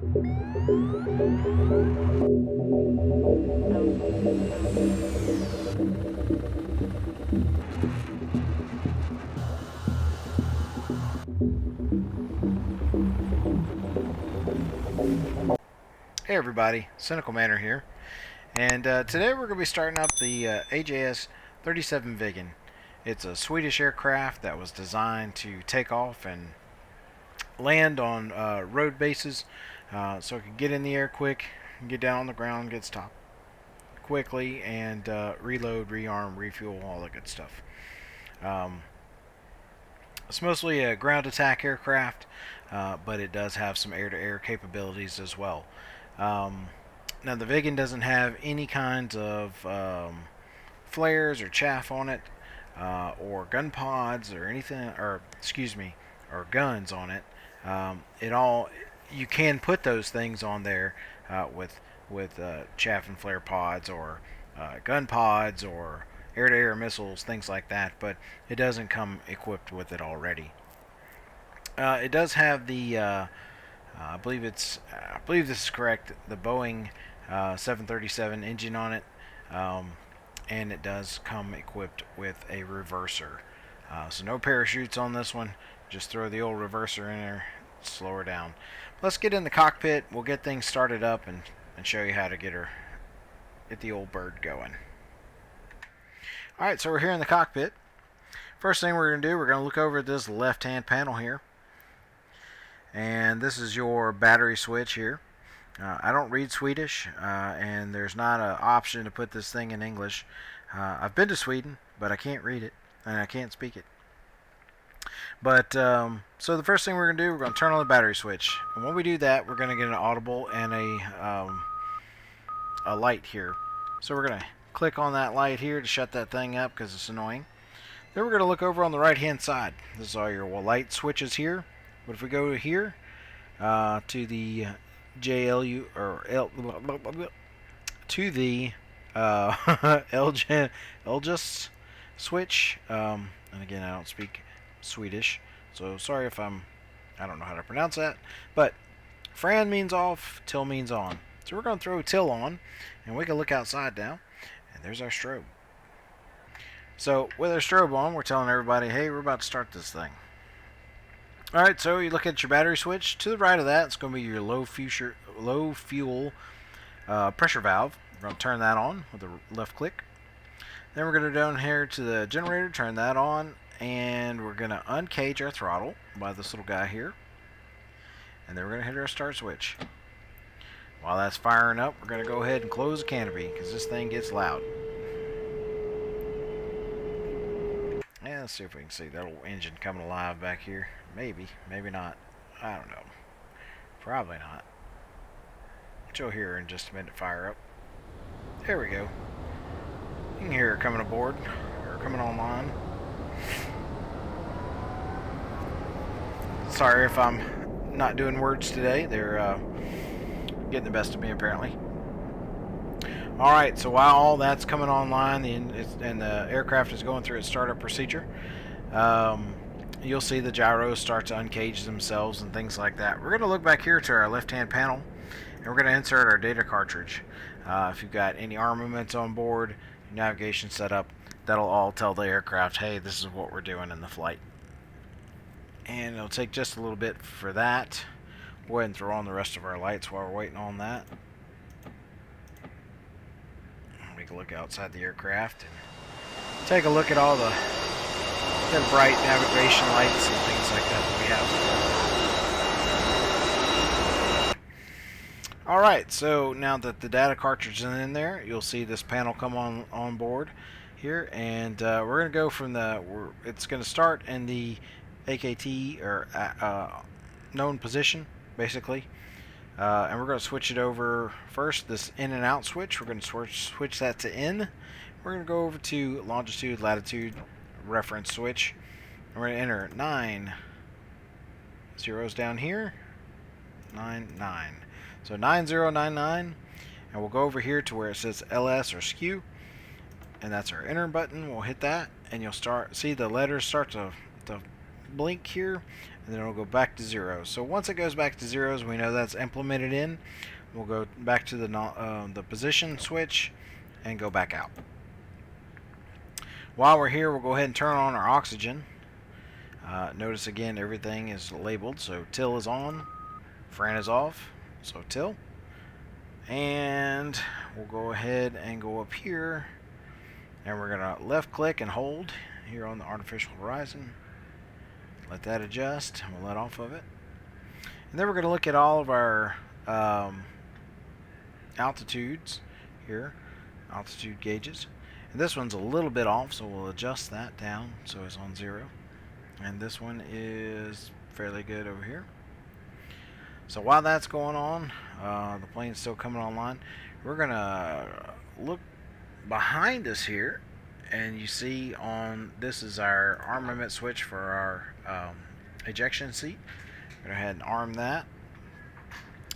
Hey everybody, Cynical Manor here, and today we're going to be starting up the AJS 37 Viggen. It's a Swedish aircraft that was designed to take off and land on road bases, so it can get in the air quick, get down on the ground, get stopped quickly, and reload, rearm, refuel, all that good stuff. Um, it's mostly a ground attack aircraft, but it does have some air-to-air capabilities as well. Um, Now the Viggen doesn't have any kinds of flares or chaff on it, or gun pods or anything, or excuse me, or guns on it. It all You can put those things on there with chaff and flare pods or gun pods or air-to-air missiles, things like that. But it doesn't come equipped with it already. It does have the I believe this is correct. The Boeing 737 engine on it, and it does come equipped with a reverser. So no parachutes on this one. Just throw the old reverser in there, slow her down. Let's get in the cockpit. We'll get things started up and show you how to get the old bird going. All right, so we're here in the cockpit. First thing we're going to do, we're going to look over at this left-hand panel here. And this is your battery switch here. I don't read Swedish, and there's not an option to put this thing in English. I've been to Sweden, but I can't read it, and I can't speak it. But, so the first thing we're going to do, we're going to turn on the battery switch. And when we do that, we're going to get an audible and a light here. So we're going to click on that light here to shut that thing up because it's annoying. Then we're going to look over on the right-hand side. This is all your light switches here. But if we go here to the JLU or L to the LGS switch, and again I don't speak Swedish, so sorry if I don't know how to pronounce that. But Fran means off, till means on. So we're going to throw till on, and we can look outside now, and there's our strobe. So with our strobe on, we're telling everybody, hey, we're about to start this thing. Alright, so you look at your battery switch. To the right of that, it's going to be your low fuel pressure valve. We're going to turn that on with a left click. Then we're going to go down here to the generator, turn that on, and we're going to uncage our throttle by this little guy here. And then we're going to hit our start switch. While that's firing up, we're going to go ahead and close the canopy because this thing gets loud. Yeah, let's see if we can see that old engine coming alive back here. Maybe, maybe not. I don't know. Probably not. But you'll hear her in just a minute fire up. There we go. You can hear her coming aboard, or coming online. Sorry if I'm not doing words today. They're getting the best of me, apparently. Alright, so while all that's coming online and the aircraft is going through its startup procedure, you'll see the gyros start to uncage themselves and things like that. We're going to look back here to our left-hand panel, and we're going to insert our data cartridge. If you've got any armaments on board, navigation setup, that'll all tell the aircraft, hey, this is what we're doing in the flight. And it'll take just a little bit for that. We'll go ahead and throw on the rest of our lights while we're waiting on that. We can look outside the aircraft and take a look at all the bright navigation lights and things like that we have. Alright, so now that the data cartridge is in there, you'll see this panel come on board here, and we're going to go from it's going to start in the AKT or known position, basically. And we're going to switch it over first, this in and out switch. We're going to switch that to in. We're going to go over to longitude, latitude, reference switch. And we're going to enter 9 zeros down here. 9. So 9099. And we'll go over here to where it says LS or SKU. And that's our enter button. We'll hit that. And you'll see the letters start to blink here, and then it'll go back to 0. So once it goes back to 0s, we know that's implemented in. We'll go back to the position switch and go back out. While we're here, we'll go ahead and turn on our oxygen. Notice again everything is labeled, so till is on, Fran is off, so till. And we'll go ahead and go up here, and we're going to left click and hold here on the artificial horizon. Let that adjust, and we'll let off of it. And then we're going to look at all of our altitudes here, altitude gauges. And this one's a little bit off, so we'll adjust that down so it's on 0. And this one is fairly good over here. So while that's going on, the plane's still coming online, we're going to look behind us here, and you see this is our armament switch for our ejection seat. Go ahead and arm that,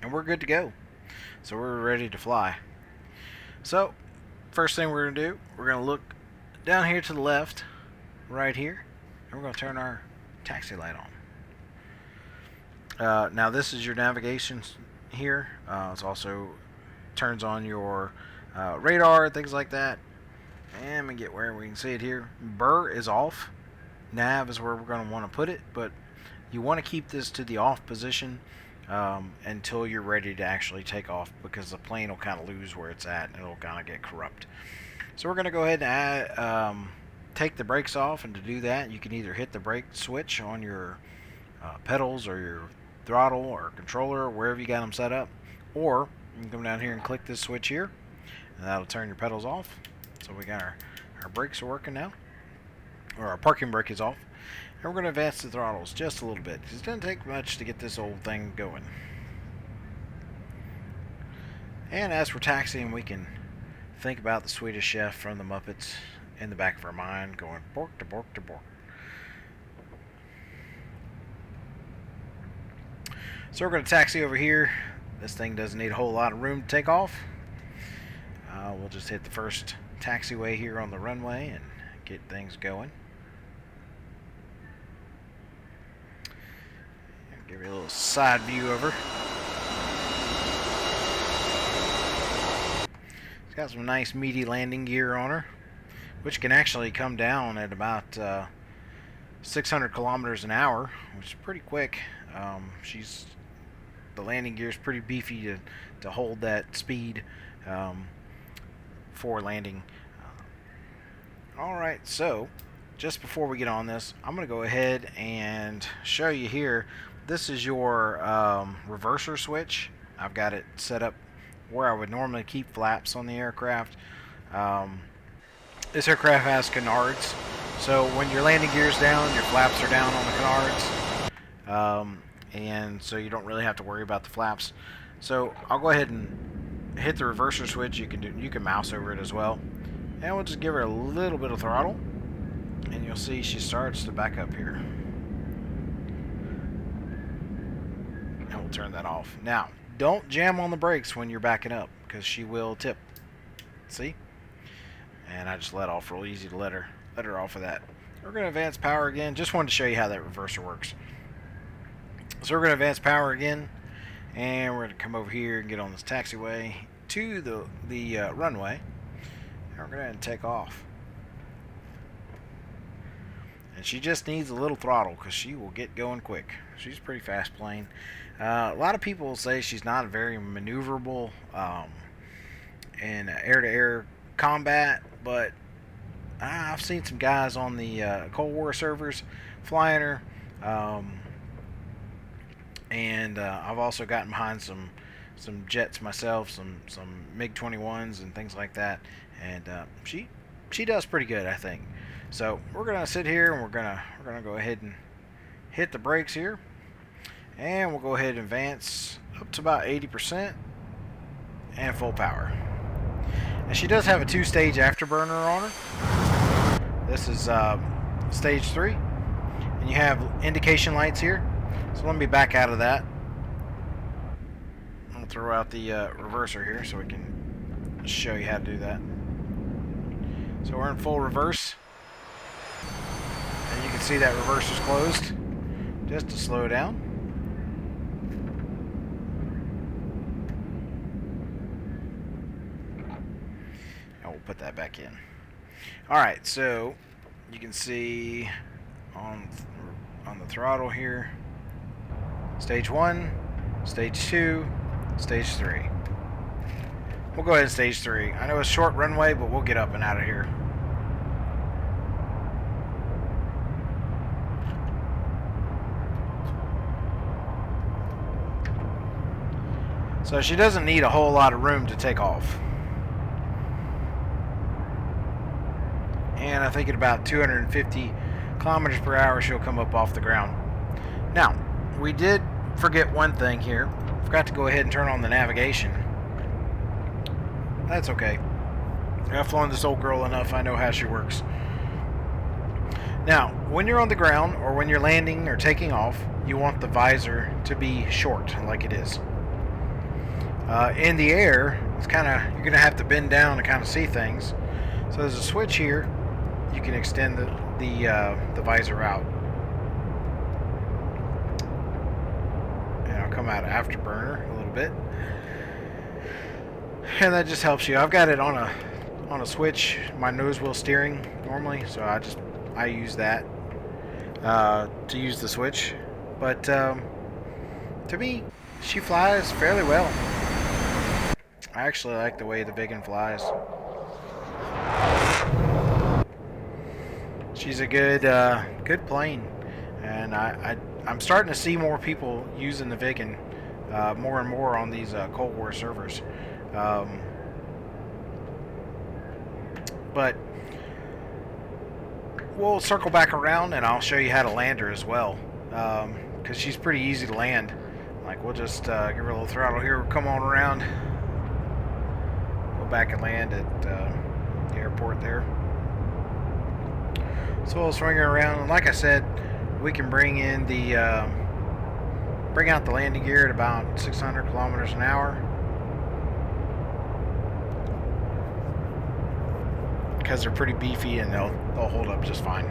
and we're good to go. So we're ready to fly. So first thing we're going to do, we're going to look down here to the left, right here, and we're going to turn our taxi light on. Now this is your navigation here. It also turns on your radar, things like that. And we get where we can see it here. Burr is off. Nav is where we're going to want to put it, but you want to keep this to the off position until you're ready to actually take off, because the plane will kind of lose where it's at and it'll kind of get corrupt. So we're going to go ahead and take the brakes off, and to do that you can either hit the brake switch on your pedals or your throttle or controller, wherever you got them set up, or you can come down here and click this switch here, and that'll turn your pedals off. So we got our brakes are working now, or our parking brake is off. And we're going to advance the throttles just a little bit, because it doesn't take much to get this old thing going. And as we're taxiing, we can think about the Swedish Chef from the Muppets in the back of our mind, going bork to bork to bork. So we're going to taxi over here. This thing doesn't need a whole lot of room to take off. We'll just hit the first taxiway here on the runway and get things going. Give you a little side view over. It's got some nice meaty landing gear on her, which can actually come down at about 600 kilometers an hour, which is pretty quick. The landing gear is pretty beefy to hold that speed for landing. Alright, so just before we get on this, I'm going to go ahead and show you here. This is your reverser switch. I've got it set up where I would normally keep flaps on the aircraft. This aircraft has canards, so when your landing gear is down, your flaps are down on the canards, and so you don't really have to worry about the flaps. So I'll go ahead and hit the reverser switch. You can mouse over it as well, and we'll just give her a little bit of throttle, and you'll see she starts to back up here. And we'll turn that off. Now, don't jam on the brakes when you're backing up, because she will tip. See? And I just let off real easy to let her off of that. We're going to advance power again. Just wanted to show you how that reverser works. So we're going to advance power again, and we're going to come over here and get on this taxiway to the runway, and we're going to take off. And she just needs a little throttle, because she will get going quick. She's a pretty fast plane. A lot of people say she's not very maneuverable in air-to-air combat, but I've seen some guys on the Cold War servers flying her, and I've also gotten behind some jets myself, some MiG-21s and things like that, and she does pretty good, I think. So we're gonna sit here, and we're gonna go ahead and hit the brakes here, and we'll go ahead and advance up to about 80% and full power. And she does have a 2-stage afterburner on her. This is stage 3, and you have indication lights here. So let me back out of that. I'll throw out the reverser here so we can show you how to do that. So we're in full reverse, and you can see that reverser's closed. just to slow down. And we'll put that back in. Alright, so you can see on the throttle here, stage 1, stage 2, stage 3. We'll go ahead and stage 3. I know it's short runway, but we'll get up and out of here. So she doesn't need a whole lot of room to take off. And I think at about 250 kilometers per hour she'll come up off the ground. Now, we did forget one thing here. Forgot to go ahead and turn on the navigation. That's okay. I've flown this old girl enough, I know how she works. Now, when you're on the ground or when you're landing or taking off, you want the visor to be short, like it is. In the air, it's you're going to have to bend down to kind of see things. So there's a switch here. You can extend the visor out. And I'll come out of afterburner a little bit. And that just helps you. I've got it on a switch, my nose wheel steering normally, so I use that to use the switch. But to me, she flies fairly well. I actually like the way the Viggen flies. She's a good plane, and I'm starting to see more people using the Viggen more and more on these Cold War servers. But we'll circle back around and I'll show you how to land her as well, because she's pretty easy to land. Like, we'll just give her a little throttle here, come on around, go back and land at the airport there. So we'll swing her around, and like I said, we can bring in bring out the landing gear at about 600 kilometers an hour, because they're pretty beefy and they'll hold up just fine.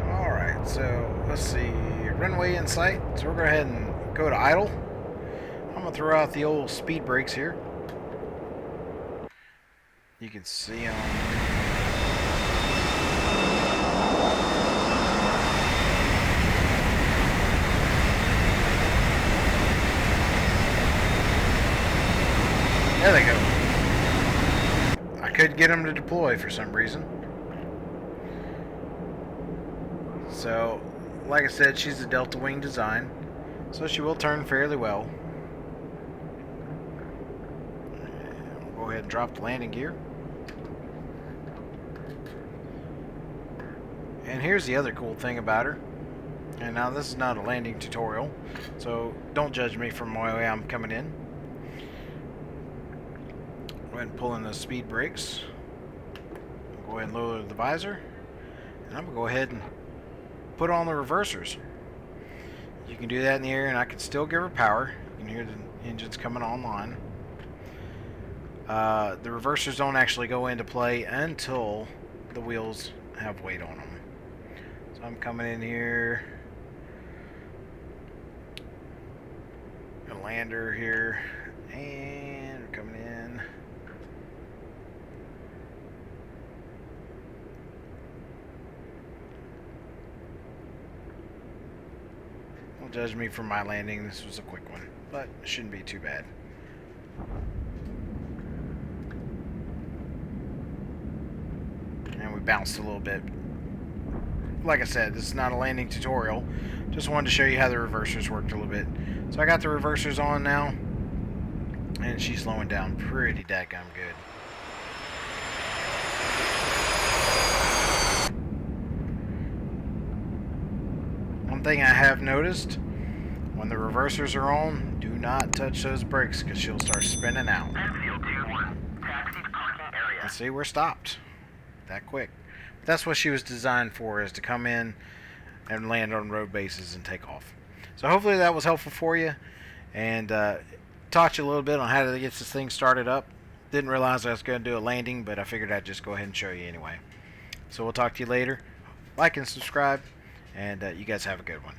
Alright, so let's see, runway in sight, so we're going to go ahead and go to idle. I'm going to throw out the old speed brakes here. You can see them. There they go. I couldn't get them to deploy for some reason. So, like I said, she's a Delta Wing design, so she will turn fairly well. We'll go ahead and drop the landing gear. And here's the other cool thing about her. And now this is not a landing tutorial, so don't judge me from the way I'm coming in. Go ahead and pull in the speed brakes. Go ahead and lower the visor. And I'm going to go ahead and put on the reversers. You can do that in the air, and I can still give her power. You can hear the engines coming online. The reversers don't actually go into play until the wheels have weight on them. So I'm coming in here. Gonna land her here, and we're coming in. Don't judge me for my landing. This was a quick one, but it shouldn't be too bad. And we bounced a little bit. Like I said, this is not a landing tutorial. Just wanted to show you how the reversers worked a little bit. So I got the reversers on now, and she's slowing down pretty dadgum good. One thing I have noticed, when the reversers are on, do not touch those brakes because she'll start spinning out. And see, we're stopped that quick. But that's what she was designed for, is to come in and land on road bases and take off. So hopefully that was helpful for you, and taught you a little bit on how to get this thing started up. Didn't realize I was going to do a landing, but I figured I'd just go ahead and show you anyway. So we'll talk to you later. Like and subscribe, and you guys have a good one.